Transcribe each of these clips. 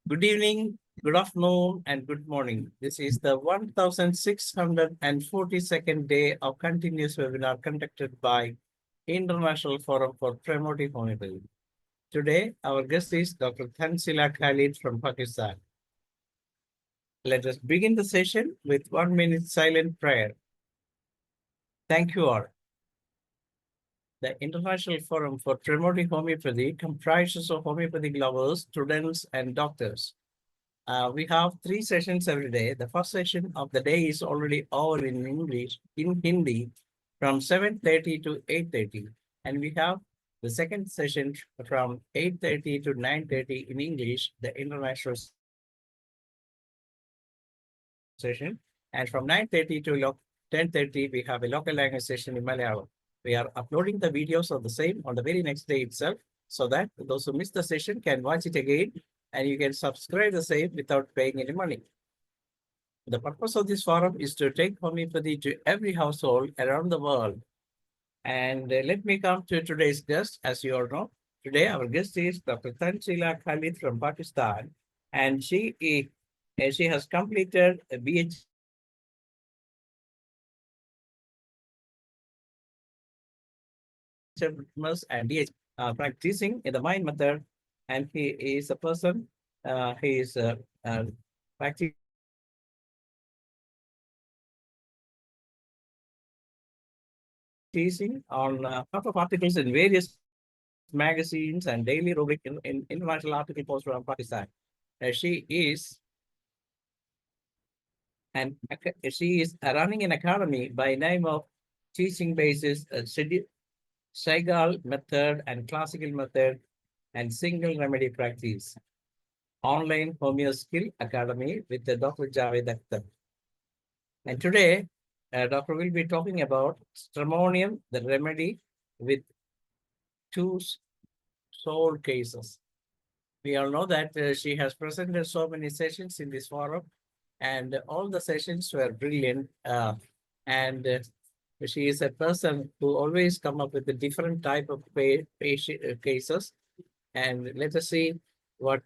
Good evening, good afternoon, and good morning. This is the 1642nd day of continuous webinar conducted by International Forum for Promoting Homeopathy. Today, our guest is Dr. THANZULA KHALIQ from Pakistan. Let us begin the session with 1 minute silent prayer. Thank you all. The International Forum for Promoting Homeopathy comprises of homeopathic lovers, students, and doctors. We have 3 sessions every day. The first session of the day is already over in English, in Hindi, from 7:30 to 8:30. And we have the second session from 8:30 to 9:30 in English, the international session. And from 9:30 to 10:30, we have a local language session in Malayalam. We are uploading the videos of the same on the very next day itself, so that those who missed the session can watch it again, and you can subscribe the same without paying any money. The purpose of this forum is to take homeopathy to every household around the world. And let me come to today's guest. As you all know, today our guest is Dr. THANZULA KHALIQ from Pakistan, and she has completed a BHMS and DHMS practicing in the mind method, and he is a person, he is practicing on a lot of articles in various magazines and daily rubric in international article posts from Pakistan. She is running an academy by name of teaching basis Saigal method and classical method and single remedy practice. Online Homeo Skill Academy with the Dr. Javed Akhtar. And today, Doctor will be talking about stramonium, the remedy with 2 soul cases. We all know that she has presented so many sessions in this forum, and all the sessions were brilliant. And she is a person who always come up with a different type of cases. And let us see how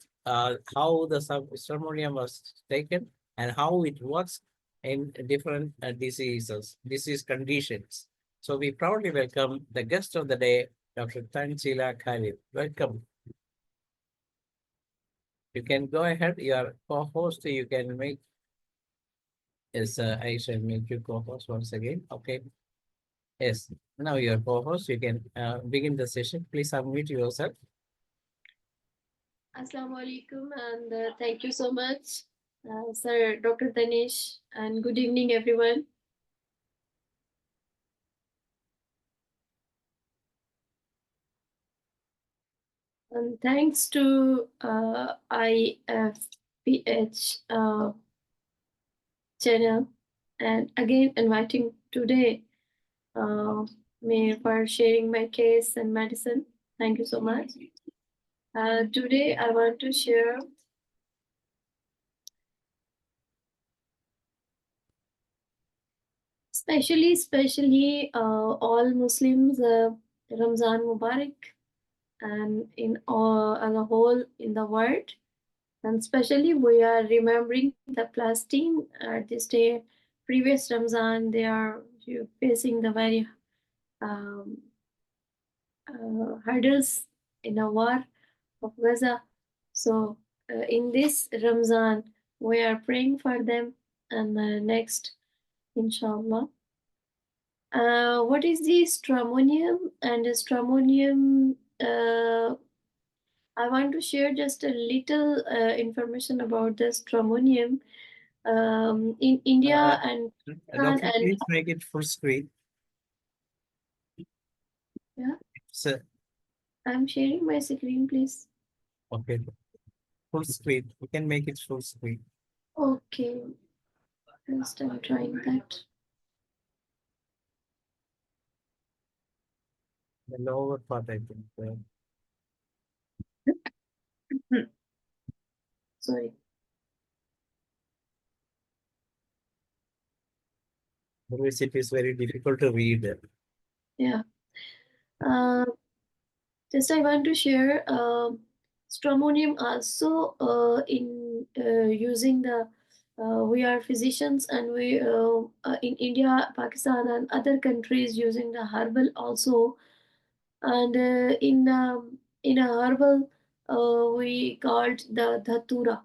the stramonium was taken and how it works in different disease conditions. So we proudly welcome the guest of the day, Dr. THANZULA KHALIQ. Welcome. You can go ahead. Your co-host, you can make. Yes, I shall make you co-host once again. Okay. Yes. Now your co-host, you can begin the session. Please unmute yourself. Assalamu alaikum, and thank you so much, Sir Dr. Danish, and good evening, everyone. And thanks to IFPH channel, and again inviting today me for sharing my case and medicine. Thank you so much. Today I want to share especially all Muslims, Ramzan Mubarak, and in all as a whole in the world. And especially we are remembering the Palestine at this day, previous Ramzan, they are facing the very hurdles in a war of Gaza. So in this Ramzan, we are praying for them, and next, inshallah. What is the stramonium? And the stramonium, I want to share just a little information about the stramonium. In India and Doctor, please make it full screen. Yeah. Sir. I'm sharing my screen, please. Okay. Full screen. We can make it full screen. Okay. First, I'm trying that. The lower part, I think. Sorry. Otherwise, it is very difficult to read. Yeah. Just I want to share Stramonium also in using the we are physicians and we in India, Pakistan, and other countries using the herbal also. And in a herbal, we called the dhatura,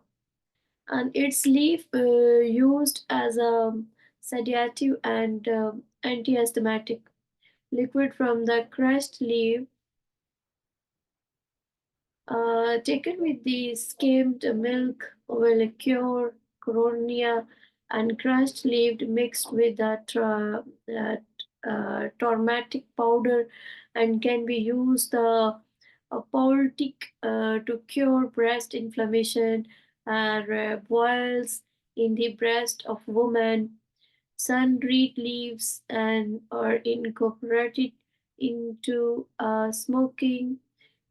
and its leaf used as a sedative and anti-asthmatic. Liquid from the crushed leaf taken with the skimmed milk will cure cornea, and crushed leaf mixed with the turmeric powder and can be used poultice to cure breast inflammation and boils in the breast of women. Sunreed leaves and are incorporated into smoking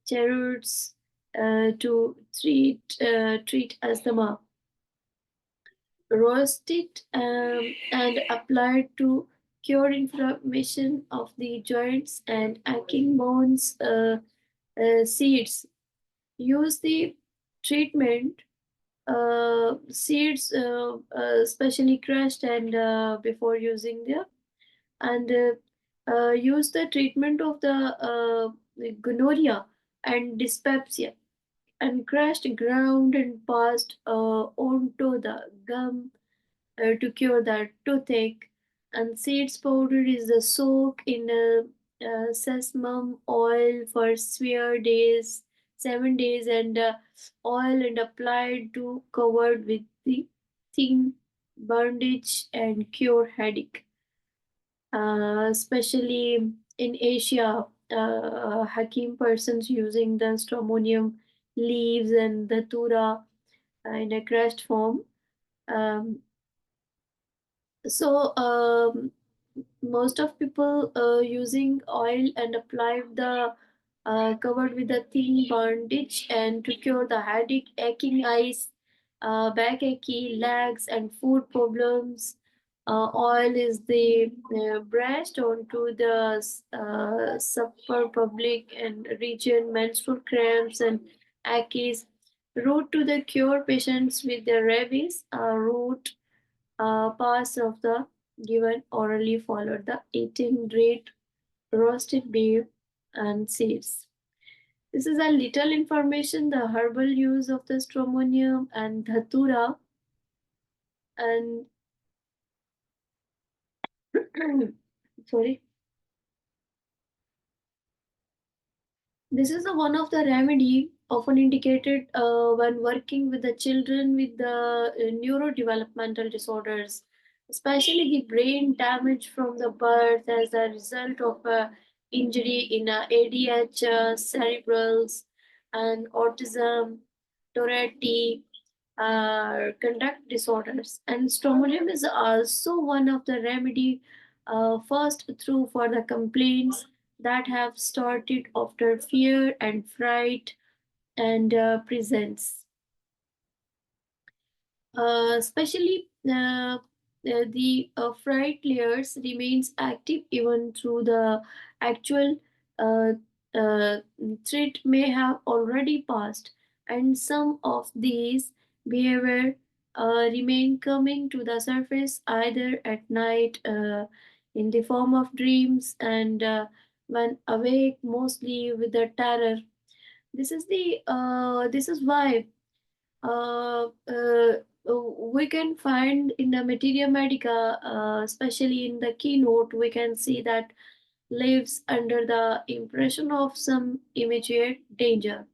cheroots to treat asthma. Roasted and applied to cure inflammation of the joints and aching bones. Seeds use the treatment seeds specially crushed and before using them, and use the treatment of the gonorrhea and dyspepsia, and crushed ground and passed onto the gum to cure the toothache. And seeds powder is the soak in sesame oil for 7 days, and oil and applied to covered with the thin bandage and cure headache. Especially in Asia, Hakim persons using the stramonium leaves and the tura in a crushed form. Um, so most of people using oil and apply the covered with a thin bandage and to cure the headache, aching eyes, backache, legs, and food problems. Oil is the brushed onto the supper public and region, menstrual cramps and aches. Root to the cure patients with the rabies. Root parts of the given orally followed the eating great roasted beef and seeds. This is a little information the herbal use of the stramonium and dhatura, and sorry, this is one of the remedy often indicated when working with the children with the neurodevelopmental disorders, especially the brain damage from the birth as a result of injury in ADH, cerebrals, and autism, Tourette, conduct disorders. And strongylium is also one of the remedy first through for the complaints that have started after fear and fright and presence. Especially the fright layers remains active even through the actual uh, uh, threat may have already passed, and some of these behavior remain coming to the surface either at night in the form of dreams and when awake mostly with the terror. This is why uh, uh, we can find in the Materia Medica, especially in the keynote, we can see that lives under the impression of some immediate danger.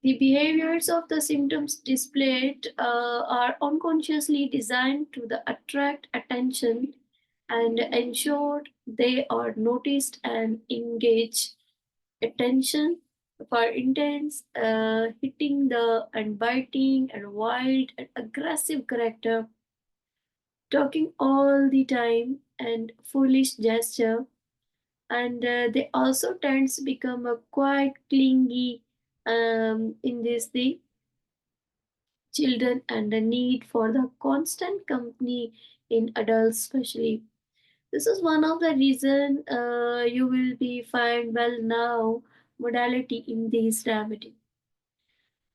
The behaviors of the symptoms displayed are unconsciously designed to attract attention and ensure they are noticed and engaged. Attention for intense, hitting the and biting and wild and aggressive character, talking all the time and foolish gesture, and they also tend to become a quite clingy in this the children and the need for the constant company in adults especially. This is one of the reason you will be find well now modality in these diabetes.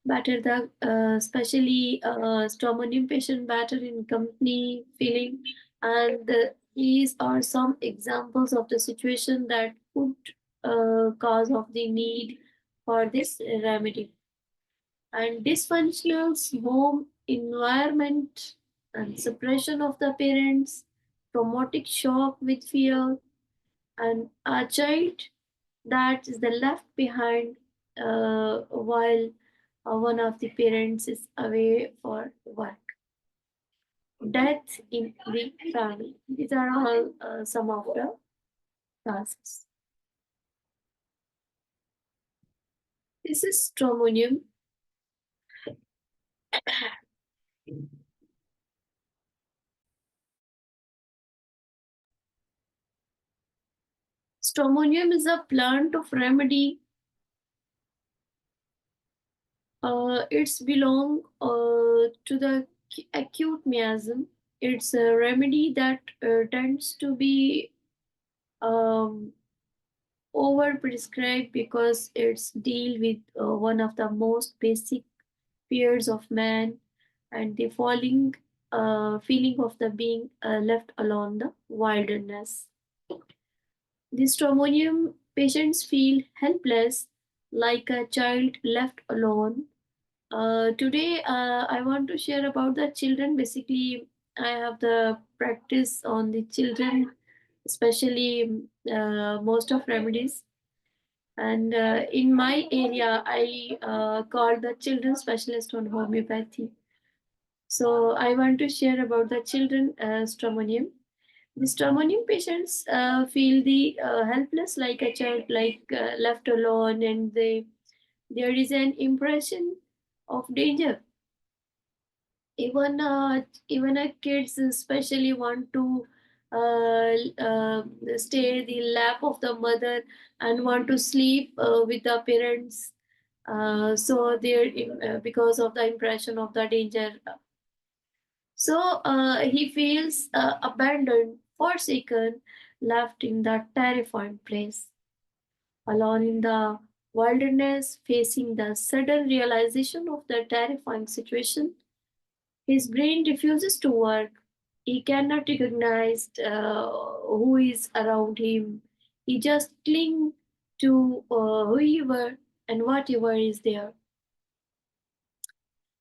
better the especially stramonium patient better in company feeling, and these are some examples of the situation that could cause of the need for this remedy. And dysfunctional home environment and suppression of the parents, traumatic shock with fear, and a child that is the left behind while one of the parents is away for work. Death in the family. These are all some of the causes. This is stramonium. Stramonium is a plant of remedy. It's belong to the acute miasm. It's a remedy that tends to be um, overprescribed because it's deal with one of the most basic fears of man, and the falling feeling of the being left alone the wilderness. The stramonium patients feel helpless, like a child left alone. Today, I want to share about the children. Basically, I have the practice on the children, especially most of remedies. And in my area, I call the children specialist on homeopathy. So I want to share about the children stramonium. The stramonium patients feel the helpless, like a child, like left alone, and there is an impression of danger. Even a kids especially want to stay the lap of the mother and want to sleep with the parents. So they're because of the impression of the danger. So he feels abandoned, forsaken, left in that terrifying place, alone in the wilderness, facing the sudden realization of the terrifying situation. His brain refuses to work. He cannot recognize who is around him. He just clings to whoever and whatever is there.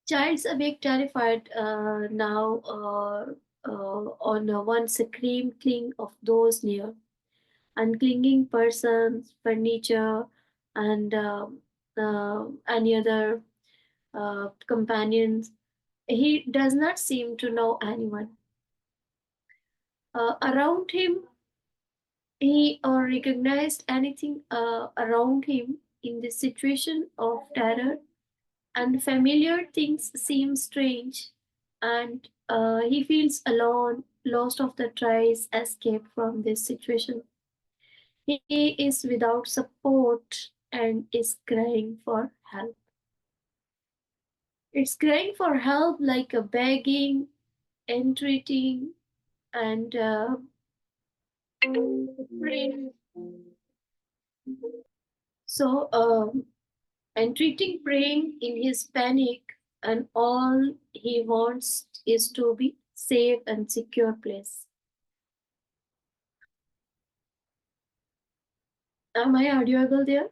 Child's awake, terrified now on one scream cling of those near, unclinging persons, furniture, and any other companions. He does not seem to know anyone. Around him, he or recognized anything around him in this situation of terror, and familiar things seem strange, and he feels alone, lost of the tries escape from this situation. He is without support and is crying for help. It's crying for help like a begging, entreating, and praying. So, entreating, praying in his panic, and all he wants is to be safe and secure place. Am I audible there?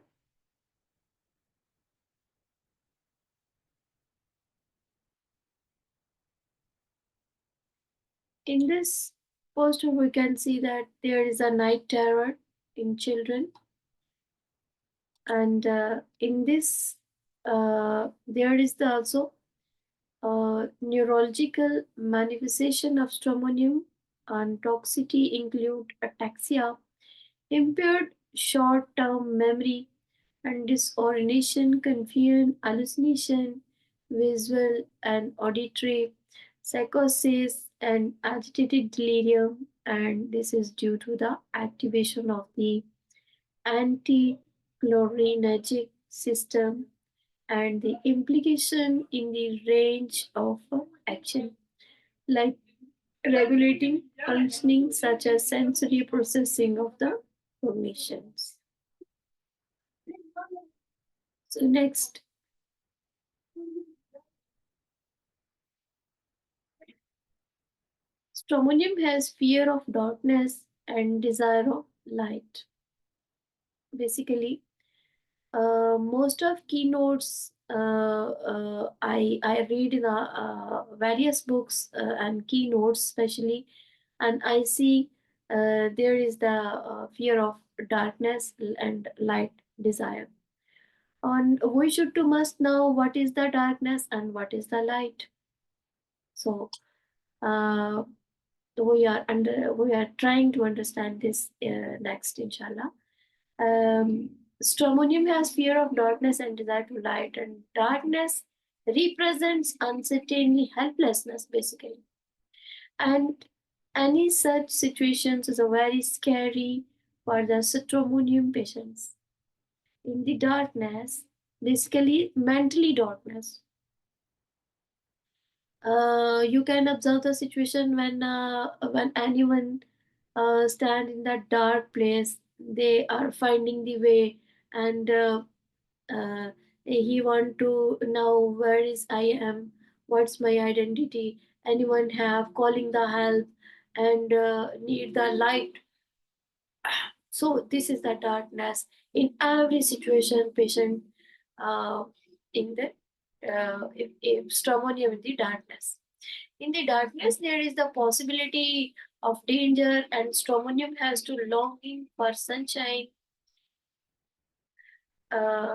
In this poster, we can see that there is a night terror in children, and in this, there is also neurological manifestation of stramonium, and toxicity include ataxia, impaired short-term memory, and disorientation, confusion, hallucination, visual and auditory, psychosis, and agitated delirium. And this is due to the activation of the anticholinergic system and the implication in the range of action, like regulating functioning such as sensory processing of the cognitions. So next, Stramonium has fear of darkness and desire of light. Basically, most of keynotes I read in various books and keynotes especially, and I see there is the fear of darkness and light desire. And we should to must know what is the darkness and what is the light. So uh, we are trying to understand this next, inshallah. Stramonium has fear of darkness and desire to light, and darkness represents uncertainty, helplessness, basically. And any such situations is a very scary for the stramonium patients. In the darkness, basically mentally darkness. You can observe the situation when anyone stand in that dark place, they are finding the way, and uh, he want to know where is I am, what's my identity, anyone have calling the help, and need the light. So this is the darkness in every situation patient uh, in the if stramonium in the darkness. In the darkness, there is the possibility of danger, and stramonium has to longing for sunshine.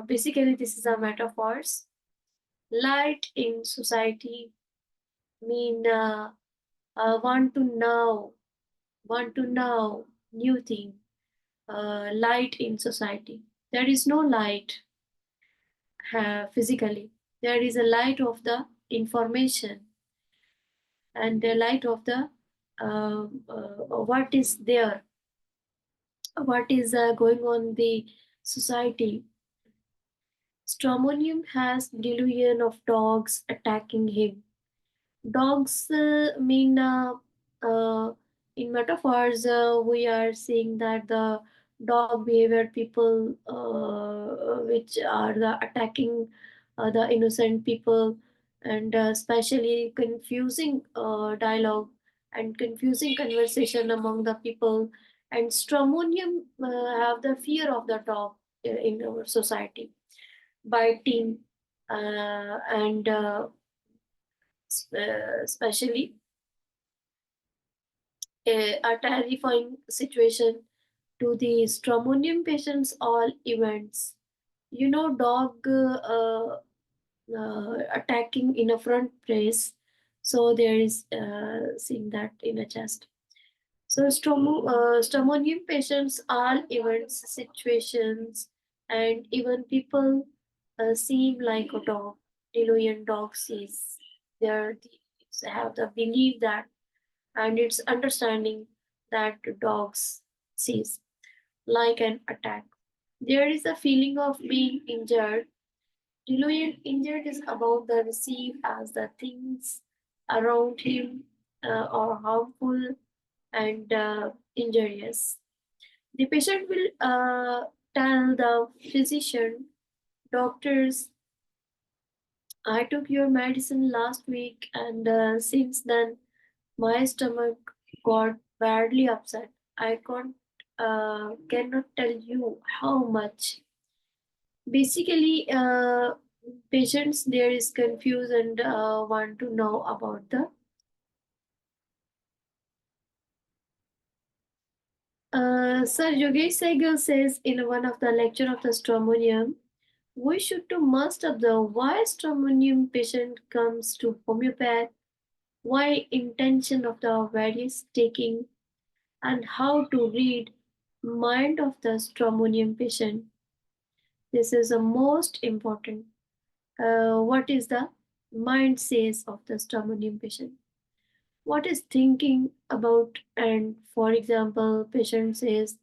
Basically, this is a metaphors. Light in society mean want to know new thing. Light in society. There is no light physically. There is a light of the information and the light of the what is there, what is going on in the society. Stramonium has delusion of dogs attacking him. Dogs mean in metaphors we are seeing that the dog behavior people which are the attacking the innocent people, and especially confusing dialogue and confusing conversation among the people, and stramonium have the fear of the dog in our society, biting and especially a terrifying situation to the stramonium patients all events. You know, dog attacking in a front place, so there is seeing that in a chest. So stramonium patients all events, situations, and even people seem like a dog. Delusion dog sees. They have the belief that, and its understanding that dogs sees like an attack. There is a feeling of being injured. Delusion injured is about the receive as the things around him are harmful and injurious. The patient will tell the physician, doctors, I took your medicine last week, and since then my stomach got badly upset. I cannot tell you how much. Basically, patients there is confused and want to know about the. Sir Yogesh Sehgal says in one of the lecture of the stramonium, we should to must observe why stramonium patient comes to homeopath, why intention of the various taking, and how to read mind of the stramonium patient. This is the most important. What is the mind says of the stramonium patient? What is thinking about? And for example, patient says,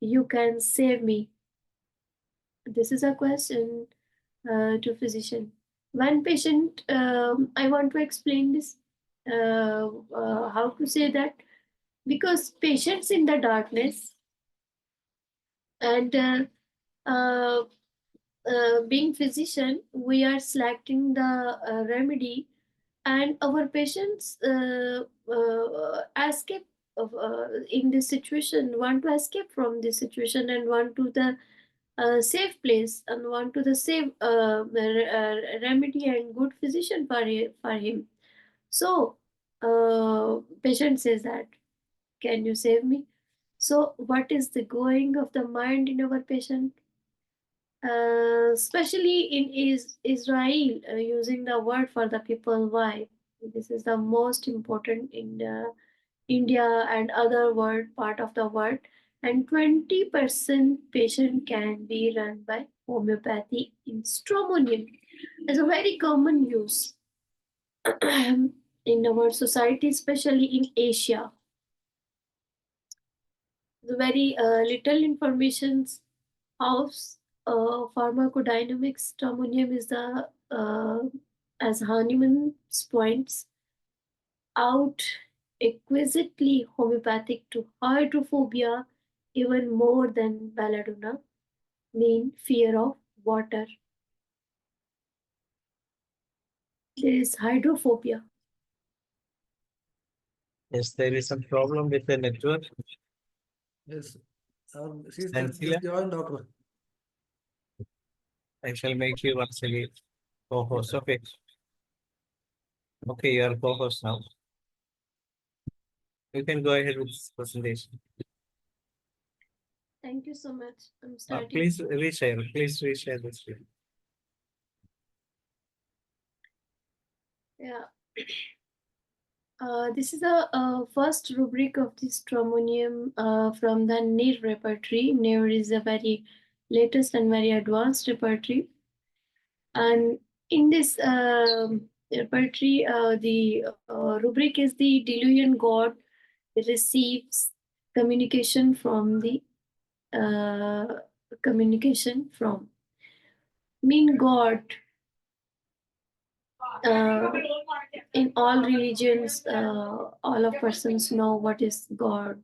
"You can save me." This is a question to physician. When patient, I want to explain this. How to say that? Because patients in the darkness and uh, being physician, we are selecting the remedy and our patients escape in this situation, want to escape from this situation and want to the safe place and want to the safe remedy and good physician for him. So patient says that, can you save me? So what is the going of the mind in our patient? Especially in Israel, using the word for the people. Why? This is the most important in India and other world part of the world. And 20% patient can be run by homeopathy in stramonium. It's a very common use in our society, especially in Asia. The very little information of pharmacodynamics. Stramonium is the as Hahnemann points out, exquisitely homeopathic to hydrophobia, even more than belladonna, mean fear of water. There is hydrophobia. Yes, there is some problem with the network. Yes. She's Tanzila? just joined, doctor. I shall make you once again co-host. Okay. Okay, you are co-host now. You can go ahead with this presentation. Thank you so much. I'm starting. Please reshare. Please reshare this screen. Yeah. This is the first rubric of this stramonium from the NIR repertory. NIR is a very latest and very advanced repertory. And in this repertory, the rubric is the delusion god receives communication from the communication from. Mean God. In all religions, all of persons know what is God.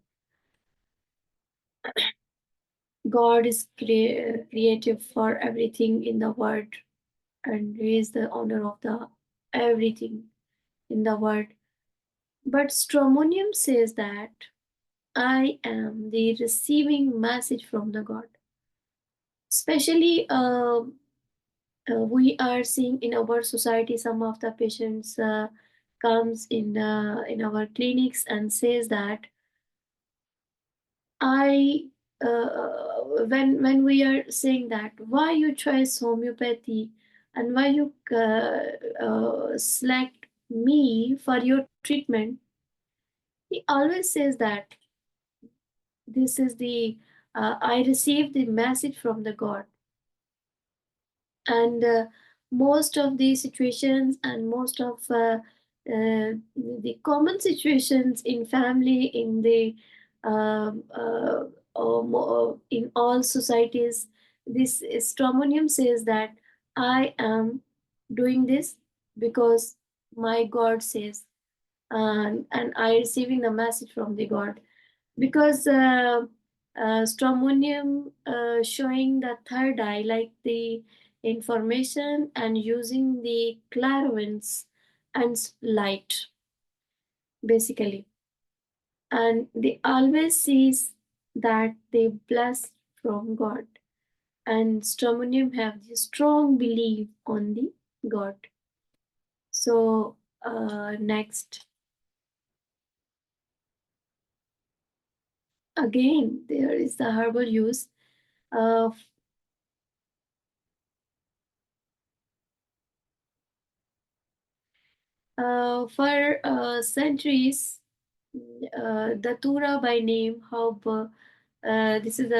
God is creative for everything in the world, and He is the owner of the everything in the world. But stramonium says that I am the receiving message from the God. Especially, we are seeing in our society some of the patients comes in our clinics and says that I when we are saying that why you choose homeopathy and why you select me for your treatment, he always says that this is the I received the message from the God. And most of the situations and most of the common situations in family, in the in all societies, this stramonium says that I am doing this because my God says, and I receiving the message from the God, because stramonium showing the third eye, like the information and using the clairvoyance and light, basically. And they always sees that they bless from God. And stramonium have the strong belief on the God. So next. Again, there is the herbal use of for centuries. Datura by name, this is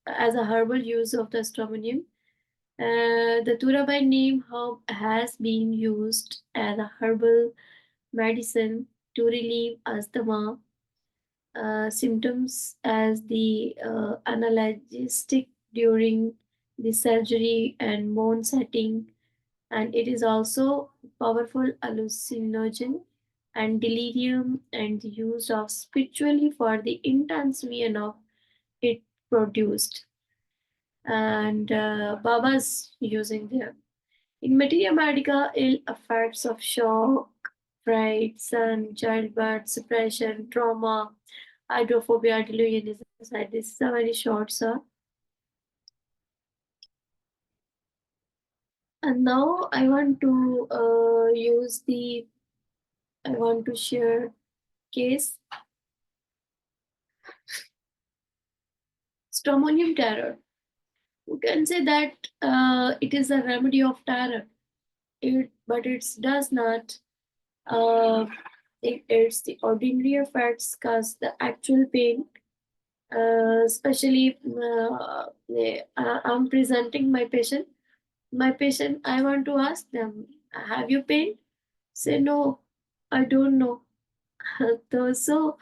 as a herbal use of the stramonium. Datura by name has been used as a herbal medicine to relieve asthma symptoms as the analgesic during the surgery and moon setting, and it is also powerful hallucinogen and delirium and used of spiritually for the intense vision of it produced, and babas using them in materia medica. Ill effects of shock fright, sun, childbirth, suppression, trauma, hydrophobia, delusion, suicide. This is a very short, sir. And now I want to share case. Stramonium terror. You can say that it is a remedy of terror. But it does not. It's the ordinary effects cause the actual pain. Especially, I'm presenting my patient. I want to ask them, have you pain? Say no, I don't know. So,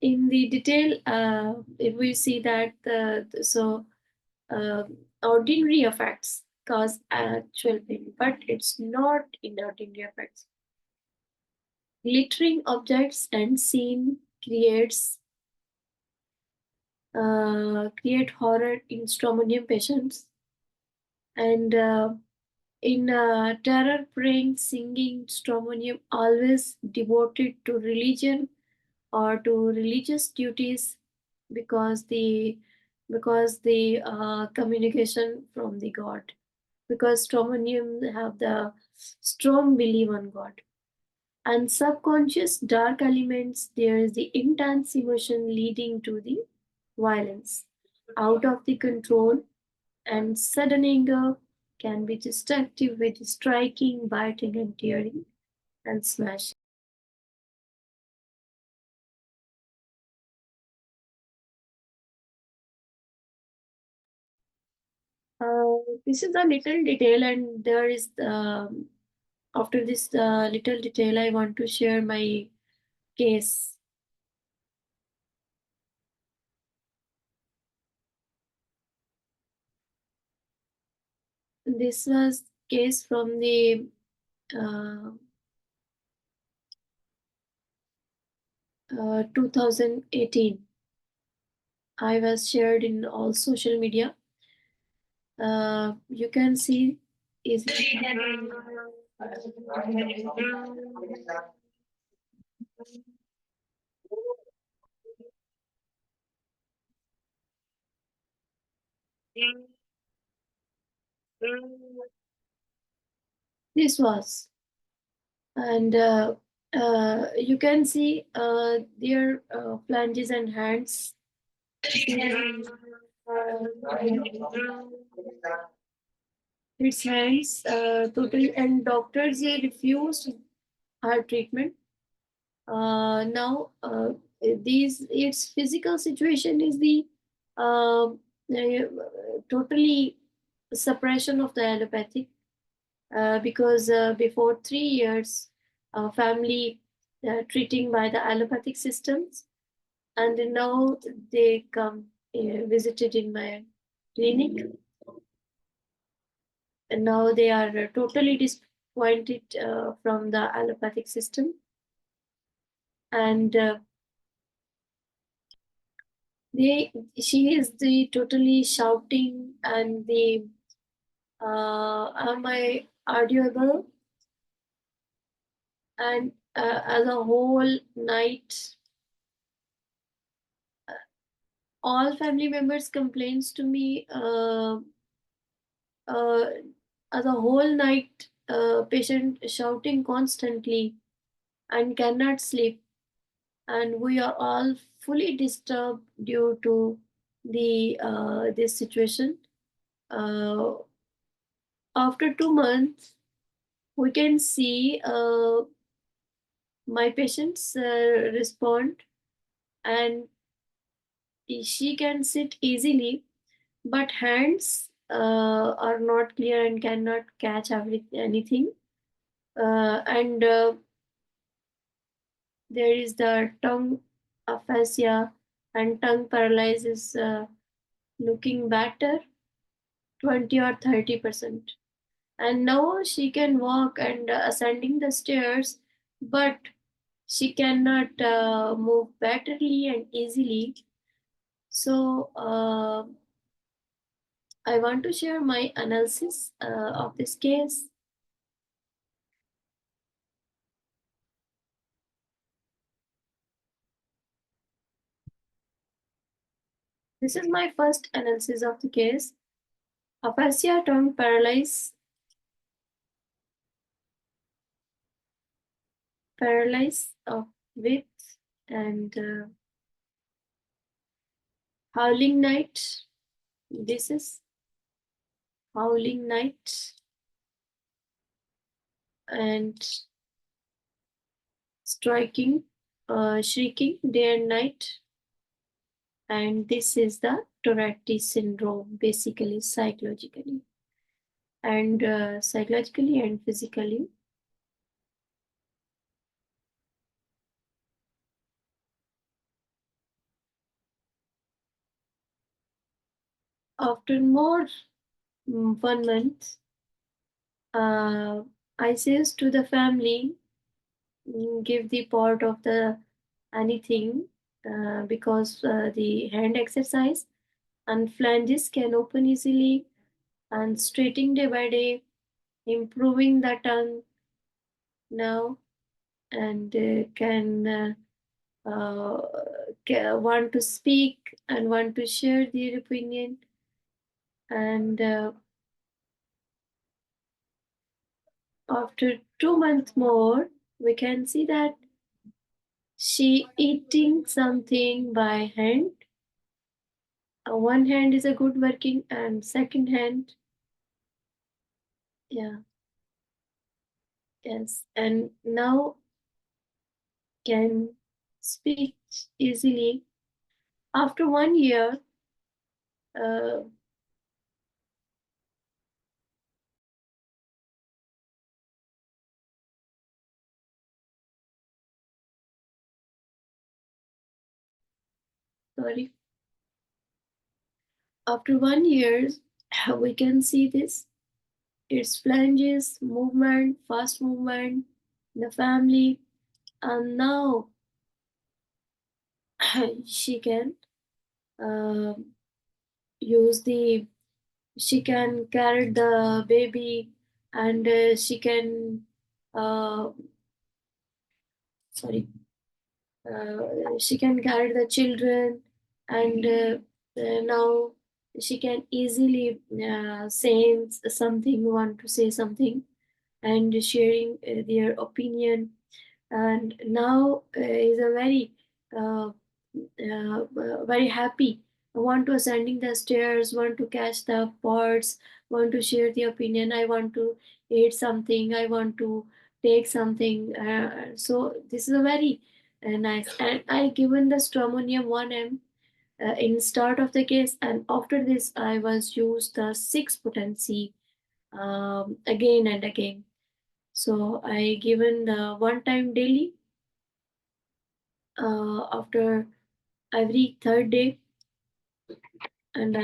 in the detail, if we see that ordinary effects cause actual pain, but it's not in ordinary effects. Glittering objects and scene create horror in stramonium patients, and in terror praying singing stramonium always devoted to religion or to religious duties because the communication from the god, because stramonium have the strong belief on god. And subconscious dark elements, there is the intense emotion leading to the violence out of the control, and sudden anger can be destructive with striking, biting, and tearing and smashing. This is a little detail, and there is after this little detail, I want to share my case. This was case from the 2018. I was shared in all social media. You can see is this was, and you can see their flanges and hands. Its hands totally, and doctors they refused her treatment. Now its physical situation is the totally suppression of the allopathic, because before 3 years family treating by the allopathic systems, and now they come visited in my clinic, and now they are totally disappointed from the allopathic system, and she is the totally shouting, and the am I audible? And as a whole night, all family members complains to me, as a whole night patient shouting constantly and cannot sleep, and we are all fully disturbed due to the this situation. After 2 months, we can see my patients respond, and she can sit easily, but hands are not clear and cannot catch anything. And there is the tongue aphasia and tongue paralysis, looking better 20 or 30%. And now she can walk and ascending the stairs, but she cannot move betterly and easily. So I want to share my analysis of this case. This is my first analysis of the case. Aphasia turned paralyzed of WITT and howling night. This is howling night and shrieking day and night. And this is the Tourette syndrome, basically psychologically and physically. After more 1 month, I says to the family, give the part of the anything because the hand exercise and flanges can open easily and straightening day by day, improving the tongue now and can want to speak and want to share their opinion and after 2 months more we can see that she eating something by hand. One hand is a good working and second hand, yeah, yes, and now can speak easily. After 1 year, uh, sorry, after 1 year, we can see this. Its flanges, movement, fast movement, the family, and now she can uh, use the, she can carry the baby and she can, sorry, she can carry the children and now she can easily say something, want to say something and sharing their opinion and now is a very happy, want to ascending the stairs, want to catch the birds, want to share the opinion, I want to eat something, I want to take something, so this is a very nice, and I given the stramonium 1 m in start of the case, and after this I was used the 6 potency again and again. So I given the 1 time daily after every 3rd day, and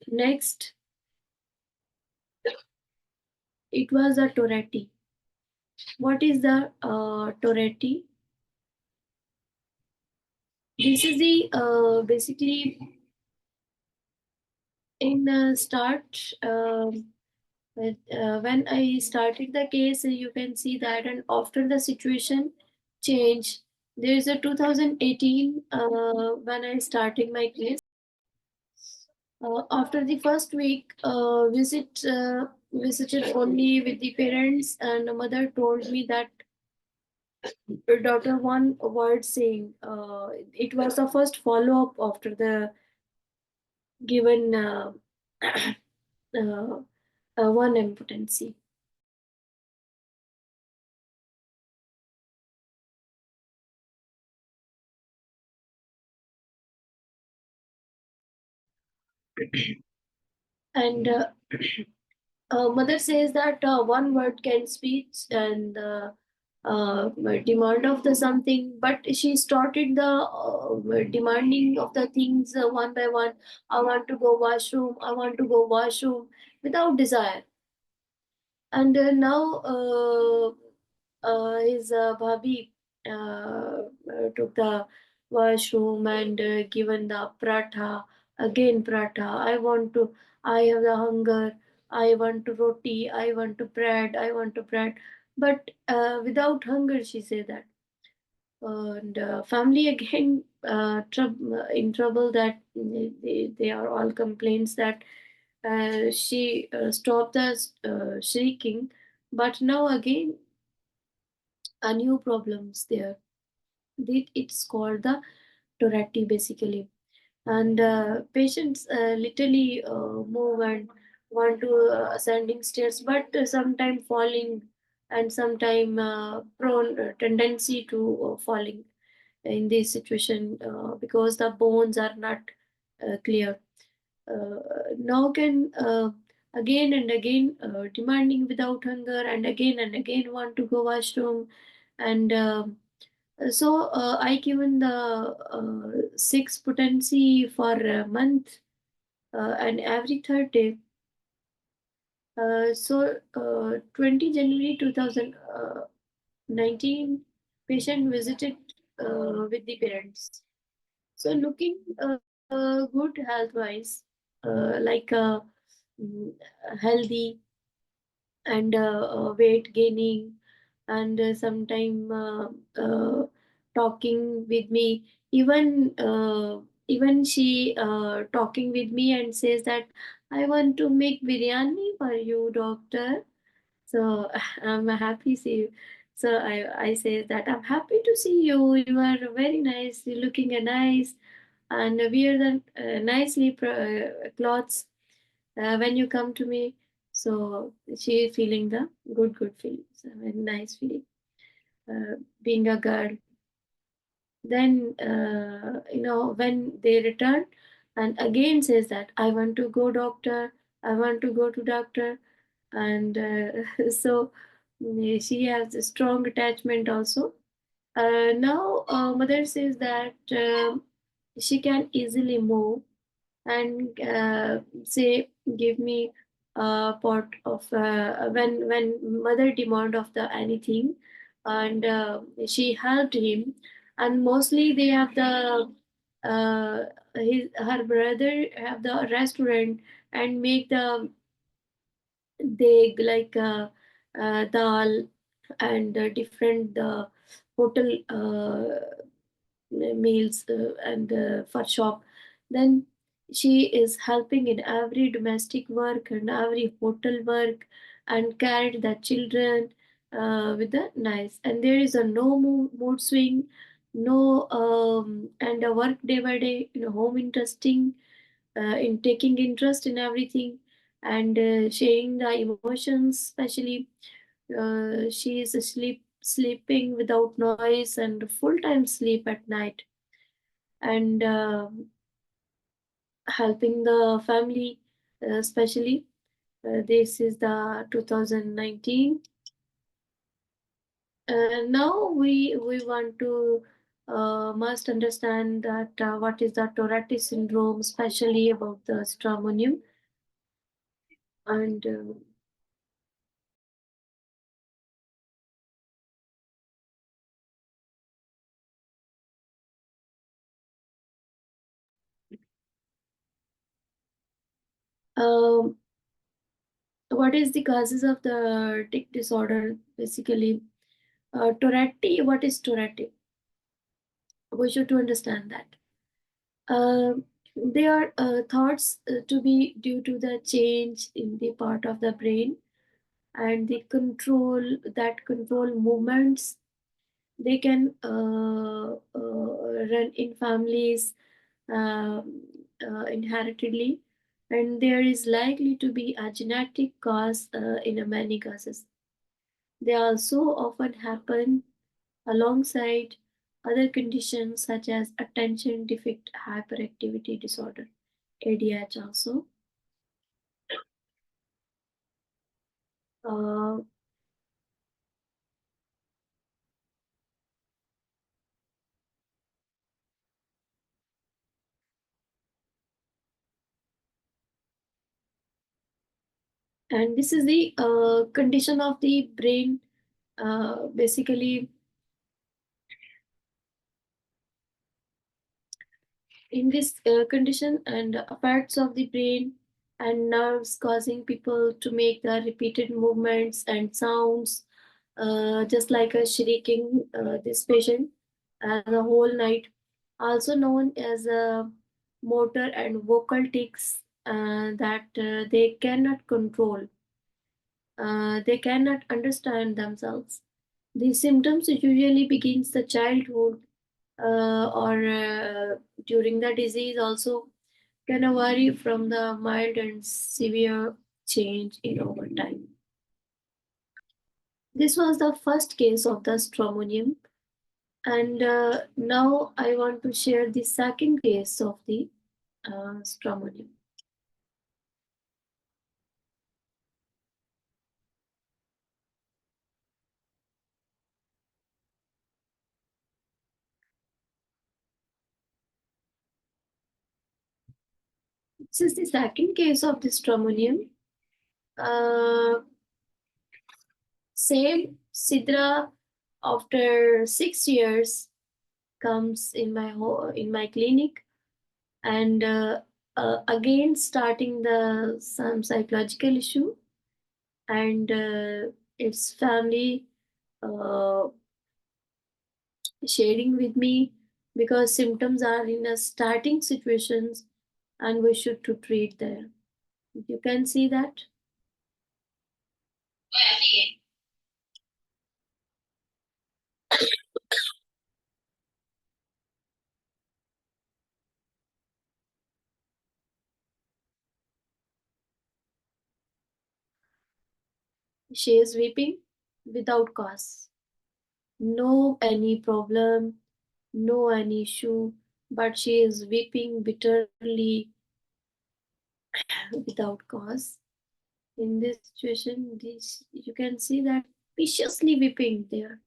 next it was the Tourette. What is the Tourette? This is the basically in the start when I started the case, you can see that, and after the situation change, there is a 2018 when I started my case. After the first week, visited only with the parents, and the mother told me that daughter one word saying. It was the first follow up after the given 1 impotency. And mother says that 1 word can speak and demand of the something, but she started the demanding of the things one by one. I want to go washroom, I want to go washroom without desire. And now his bhabhi took the washroom and given the pratha, again pratha. I want to, I have the hunger, I want to roti, I want to bread, I want to bread. But without hunger, she said that. And family again in trouble, that they are all complaints that she stopped the shrieking, but now again a new problems there. It's called the Tourette basically, and patients literally move and want to ascending stairs, but sometime falling, and sometime prone tendency to falling in this situation because the bones are not clear. Now can again and again demanding without hunger, and again want to go washroom, and so I given the six potency for a month, and every third day. So 20 January 2019, patient visited with the parents. So looking good health wise, like mm, healthy, and weight gaining, and sometime talking with me, even even she talking with me and says that I want to make biryani for you, doctor. So I'm happy see. So I say that I'm happy to see you. You are very nice. You're looking nice, and wear the nicely clothes when you come to me. So she is feeling the good feelings, a very nice feeling, being a girl. Then when they return, and again says that I want to go doctor, I want to go to doctor, and so she has a strong attachment also. Now mother says that she can easily move, and say give me a pot of when mother demand of the anything, and she helped him, and mostly they have the her brother have the restaurant, and make the they like dal, and different hotel meals, and for shop. Then she is helping in every domestic work and every hotel work, and carried the children with the nice, and there is a no mood swing, no and a work day by day in a home, interesting in taking interest in everything, and sharing the emotions, especially she is sleeping without noise, and full time sleep at night, and helping the family, especially. This is the 2019. Now we want to must understand that what is the Tourette syndrome, especially about the stramonium, and um, what is the causes of the tic disorder basically. Tourette, what is Tourette? We should to understand that they are thoughts to be due to the change in the part of the brain, and the control movements. They can run in families, um, inheritedly, and there is likely to be a genetic cause in many cases. They also often happen alongside other conditions such as attention deficit hyperactivity disorder, ADH also. Uh, and this is the condition of the brain, basically. In this condition, and parts of the brain and nerves causing people to make the repeated movements and sounds, just like a shrieking this patient. the whole night, also known as motor and vocal tics that they cannot control. They cannot understand themselves. These symptoms usually begins the childhood or during the disease also can vary from the mild and severe change in over time. This was the first case of the stramonium, and now I want to share the second case of the stramonium. This is the second case of the stramonium. Same Sidra after 6 years comes in my clinic, and again starting the some psychological issue, and its family uh, sharing with me because symptoms are in a starting situations and we should to treat there. You can see that. She is weeping without cause. No any problem, no any issue, but she is weeping bitterly without cause. In this situation, this you can see that viciously weeping there.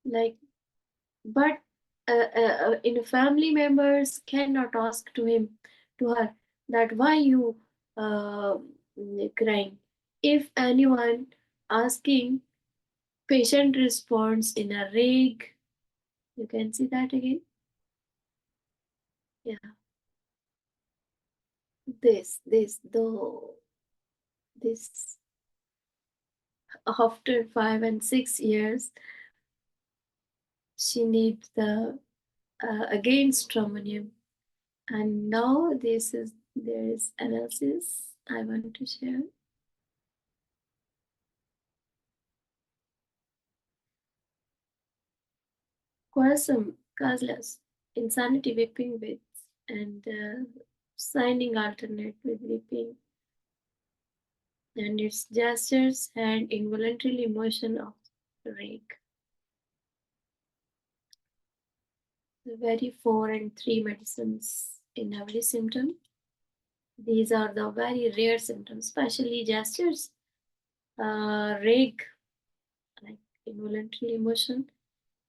Like, but in family members cannot ask to her that why you uh, crying. If anyone asking, patient responds in a rage. You can see that again. Yeah. This after 5 and 6 years, she needs the again stramonium, and now there is analysis I want to share. Quasum, causeless, insanity weeping with, and signing alternate with weeping, and its gestures and involuntary motion of the rake. The very 4 and 3 medicines in every symptom. These are the very rare symptoms, especially gestures, rake, like involuntary emotion,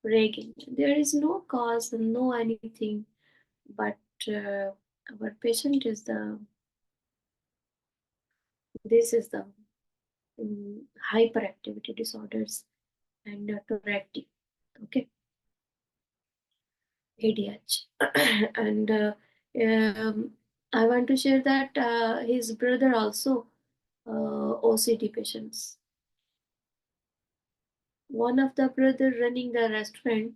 ragging. There is no cause, no anything, but our patient is this is the hyperactivity disorders and Tourette, okay, ADH. And I want to share that his brother also OCD patients. One of the brother running the restaurant,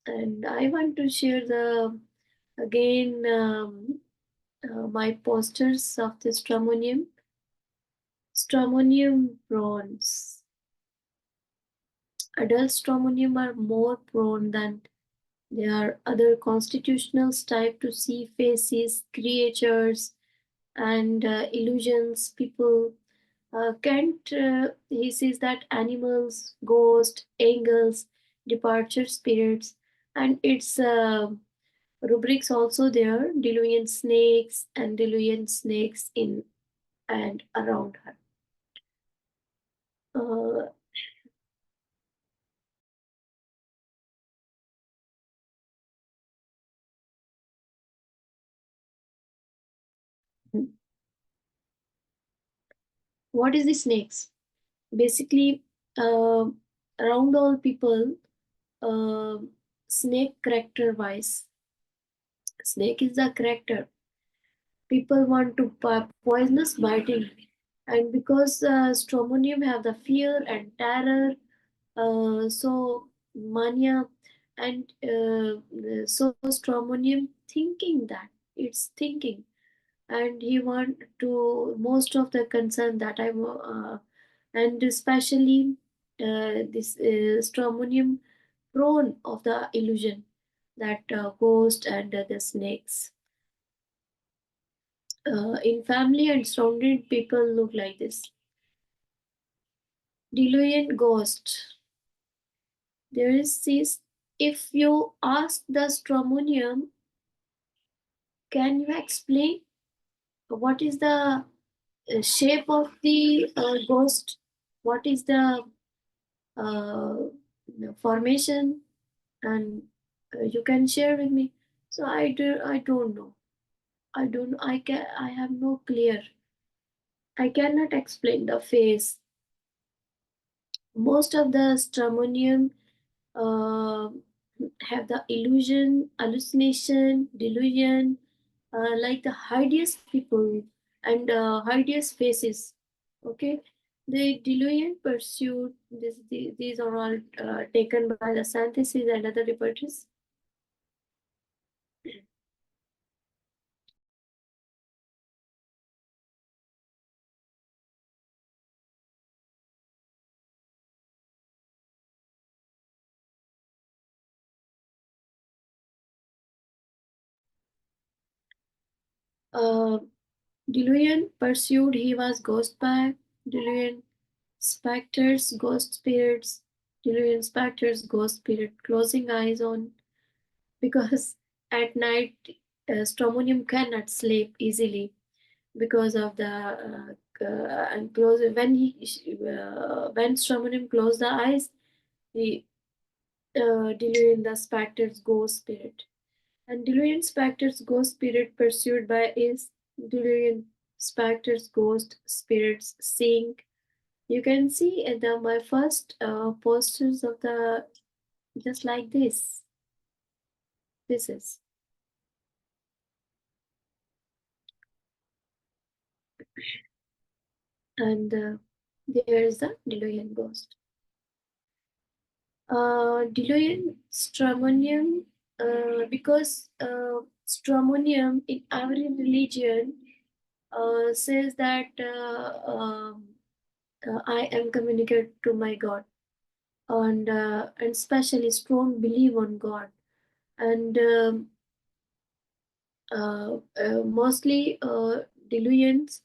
and I want to share the again my posters of the stramonium. Stramonium bronze. Adult stramonium are more prone than there are other constitutional type to see faces, creatures, and illusions. People can't. He says that animals, ghosts, angels, departure spirits, and its rubrics also there. Delusion snakes and delusion snakes in and around her. Uh, what is the snakes? Basically, around all people, uh, snake character wise, snake is the character. People want to poisonous biting, and because stramonium have the fear and terror, So mania and so stramonium thinking that it's thinking, and he want to most of the concern that and especially this stramonium prone of the illusion that ghost and the snakes in family and surrounded people look like this. Delusion ghost. There is this. If you ask the stramonium, can you explain what is the shape of the ghost? What is the uh, formation? And you can share with me. So I don't know. I have no clear. I cannot explain the face. Most of the stramonium uh, have the illusion, hallucination, delusion, like the hideous people and hideous faces. Okay, the delusion pursuit. These are all taken by the synthesis and other repertories. Uh, Delusion pursued, he was ghost by delusion, specters, ghost spirits, delusion specters, ghost spirit, closing eyes on, because at night stramonium cannot sleep easily because of the and close when stramonium closed the eyes, he delusion the specters, ghost spirit. And delusion specters ghost spirit pursued by is delusion specters ghost spirits seeing. You can see at the my first posters of the just like this. This is and there is the delusion ghost. Delusion stramonium because stramonium in every religion says that I am communicated to my God, and especially strong belief on God, and mostly delusions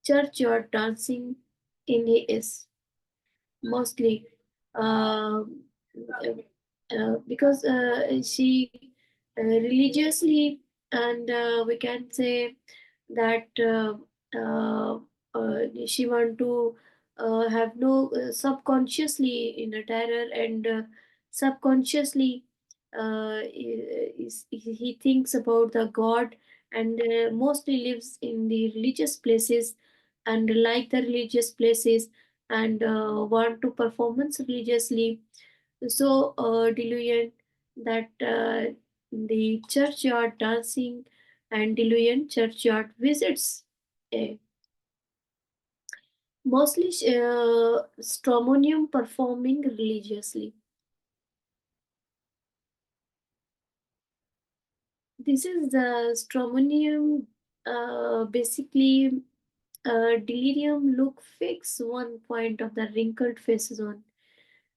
church or dancing in his mostly uh, because she religiously and we can say that she want to have no subconsciously in a terror and subconsciously he thinks about the god and mostly lives in the religious places and like the religious places and want to performance religiously. So delusion that the churchyard dancing and delusion churchyard visits. eh, Mostly stramonium performing religiously. This is the stramonium basically delirium look fix one point of the wrinkled faces on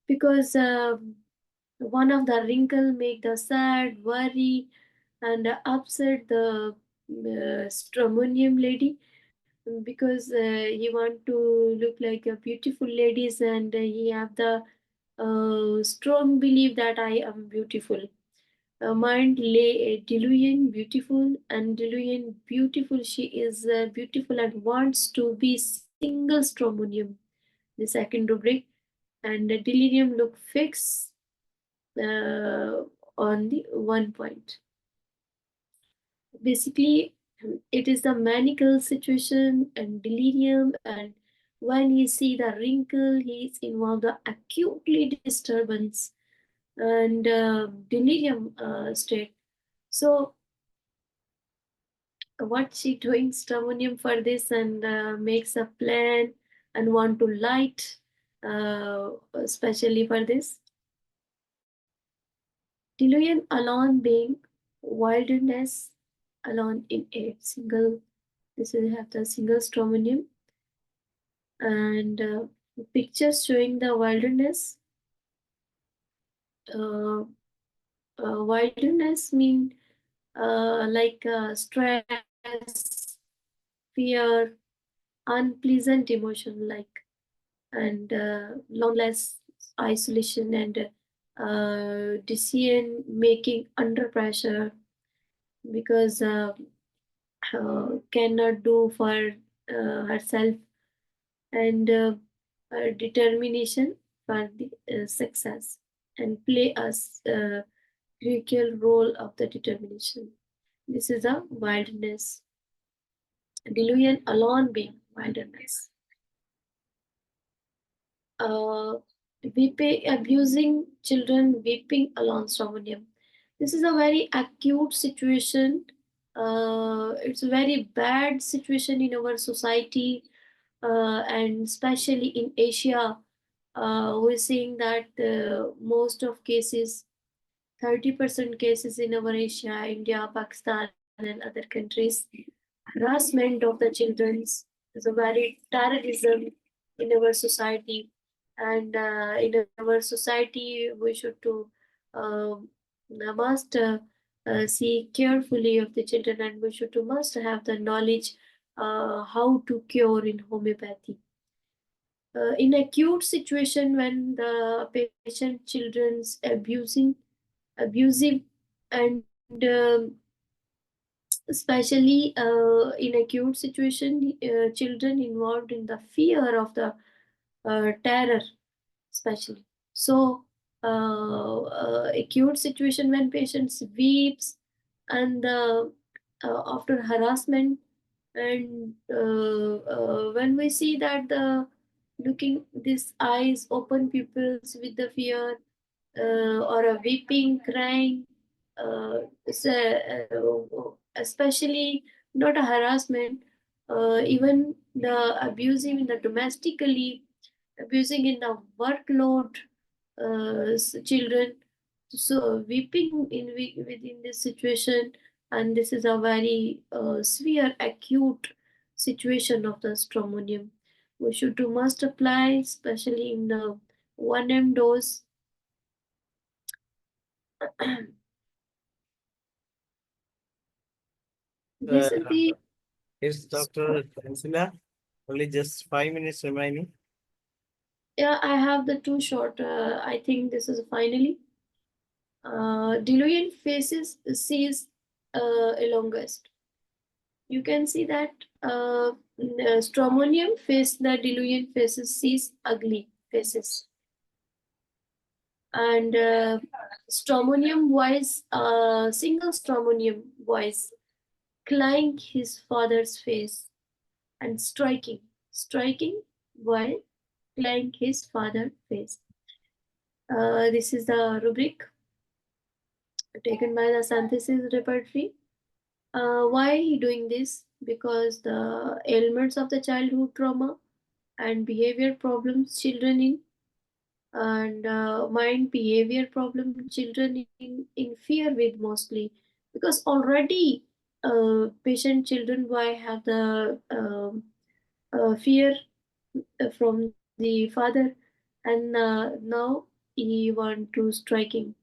because one of the wrinkle make the sad worry and upset the stramonium lady because he want to look like a beautiful ladies and he have the strong belief that I am beautiful. Mind lay a delusion beautiful and delusion beautiful. She is beautiful and wants to be single stramonium. The second rubric and the delirium look fixed on the one point. Basically, it is the maniacal situation and delirium, and when he see the wrinkle, he is involved the acutely disturbance and delirium state. So, what she doing stramonium for this and makes a plan and want to light especially for this. Delusion alone being wilderness alone in a single, this will have the single stramonium, and pictures showing the wilderness. Wilderness mean like stress, fear, unpleasant emotion, like, and loneliness, isolation, and decision making under pressure, because cannot do for herself, and determination for the success, and play a crucial role of the determination. This is a wilderness. Delusion alone being wilderness. Abusing children, weeping alone stramonium. This is a very acute situation. It's a very bad situation in our society, and especially in Asia. We're seeing that most of cases, 30% cases in our Asia, India, Pakistan, and other countries, harassment of the children is a very terrorism in our society. And in our society, we should to must see carefully of the children, and we should to must have the knowledge how to cure in homeopathy. In acute situation, when the patient children's abusive, and especially in acute situation, children involved in the fear of the terror, especially. So acute situation when patients weeps, and after harassment, and when we see that the looking these eyes open pupils with the fear, or a weeping, crying, especially not a harassment, even the abusing in the domestically, abusing in the workload, children. So weeping within this situation, and this is a very severe acute situation of the stramonium. We should do must apply, especially in the 1M dose. This is the Is Dr. THANZULA? Only just 5 minutes remaining. yeah. I have the two short. I think this is finally. Delusion faces sees longest. You can see that stramonium face the delusion faces sees ugly faces, and stramonium voice, single stramonium voice, clang his father's face, and striking while clang his father's face. This is the rubric taken by the synthesis repertory. Why he doing this? Because the ailments of the childhood trauma and behavior problems children in, and mind behavior problem children in fear with mostly, because already patient children why have the fear from the father, and now he want to striking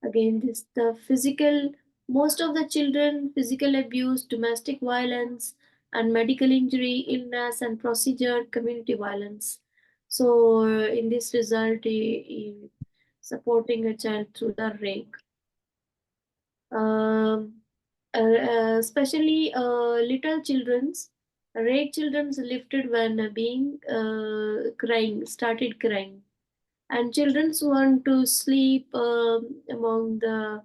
again. This the physical, most of the children physical abuse, domestic violence, and medical injury, illness, and procedure community violence. So in this result, he supporting a child through the rake. um, Especially little children's, rake children's lifted when being crying, started crying, and children want to sleep among the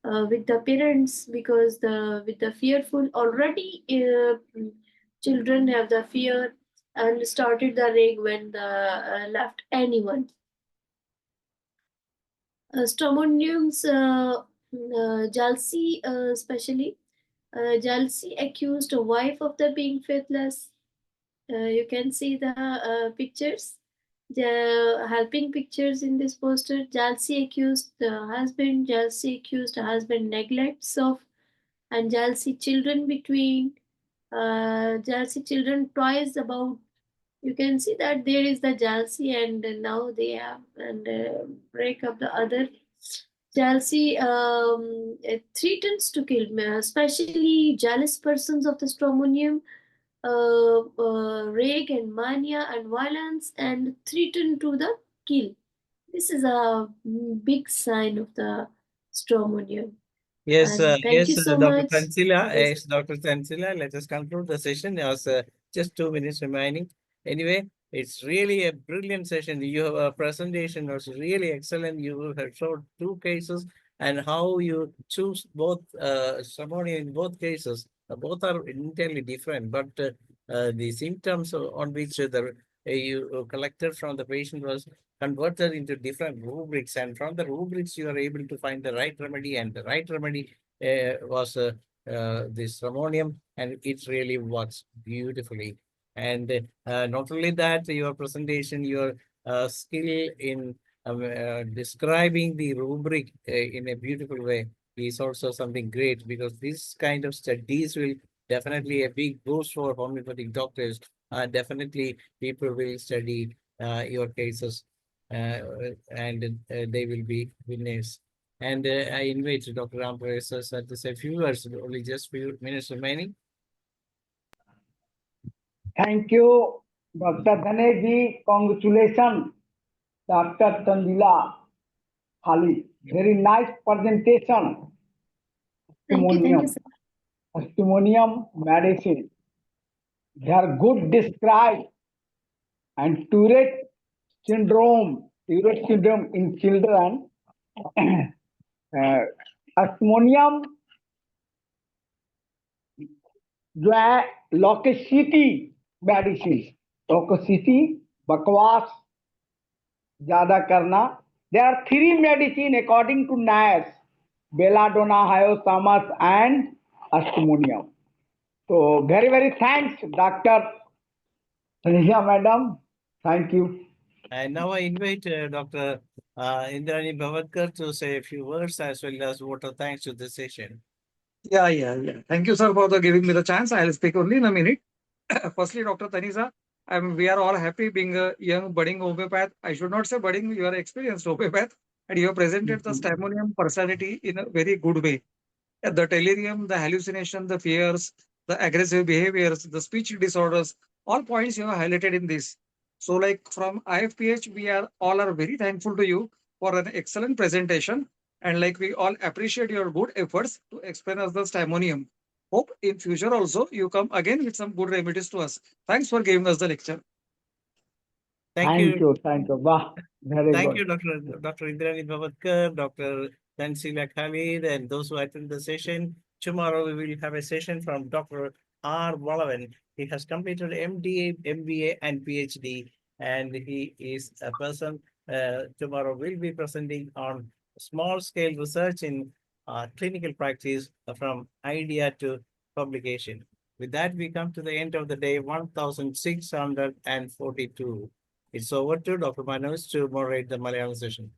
with the parents, because the with the fearful already, children have the fear and started the rig when the left anyone. Stramonium's jealousy, especially jealousy accused a wife of the being faithless. You can see the pictures. helping pictures in this poster. Jealousy accused husband, jealousy accused husband neglects of, and jealousy children between, jealousy children toys about. You can see that there is the jealousy, and now they have and break up the other. Jealousy it threatens to kill, especially jealous persons of the stramonium, rage and mania and violence, and threaten to the kill. This is a big sign of the stramonium. Yes, And thank you so Dr. much. Tanzila. Yes. Yes, Dr. Tanzila. Let us conclude the session. There's just 2 minutes remaining. Anyway, it's really a brilliant session. Your presentation was really excellent. You have showed 2 cases and how you choose both ceremony in both cases. Both are entirely different, but the symptoms on which you collected from the patient was converted into different rubrics, and from the rubrics you are able to find the right remedy, and the right remedy was this ceremonium, and it really works beautifully. And not only that, your presentation, your skill in describing the rubric in a beautiful way is also something great, because this kind of studies will definitely a big boost for homeopathic doctors. Definitely people will study your cases, and they will be winners. And I invite Dr. Ramprasad to say a few words, only just few minutes remaining. Thank you, Dr. Dhaneji. Congratulations, Dr. Tanzula Khaliq. Very nice presentation. Thank you. Thank you, sir. Testimonium medicine. They are good described, and Tourette syndrome in children. Testimonium जो है loquacity medicine, loquacity बकवास ज्यादा करना. There are 3 medicine according to NAS: belladonna, hyoscyamus, and astimonium. So very thanks, Dr. Tanisha madam. Thank you. And now I invite Dr. Indrani Bhavatkar to say a few words, as well as vote of thanks to the session. Yeah. Thank you, sir, for giving me the chance. I'll speak only in a minute. Firstly, Dr. Tanisa, we are all happy being a young budding homeopath. I should not say budding, you are experienced homeopath, and you have presented the stramonium personality in a very good way. The delirium, the hallucination, the fears, the aggressive behaviors, the speech disorders, all points you have highlighted in this. So, like from IFPH, we are all are very thankful to you for an excellent presentation, and like we all appreciate your good efforts to explain us the stramonium. Hope in future also you come again with some good remedies to us. Thanks for giving us the lecture. Thank you. Thank you. Wow, very Thank good. you, Dr. Indrani Bhavatkar, Dr. THANZULA KHALIQ, and those who attend the session. Tomorrow we will have a session from Dr. R. Valavan. He has completed MDA, MBA, and PhD, and he is a person tomorrow will be presenting on small-scale research in clinical practice from idea to publication. With that, we come to the end of the day 1642. It's over to Dr. Manoj to moderate the Malayalam session.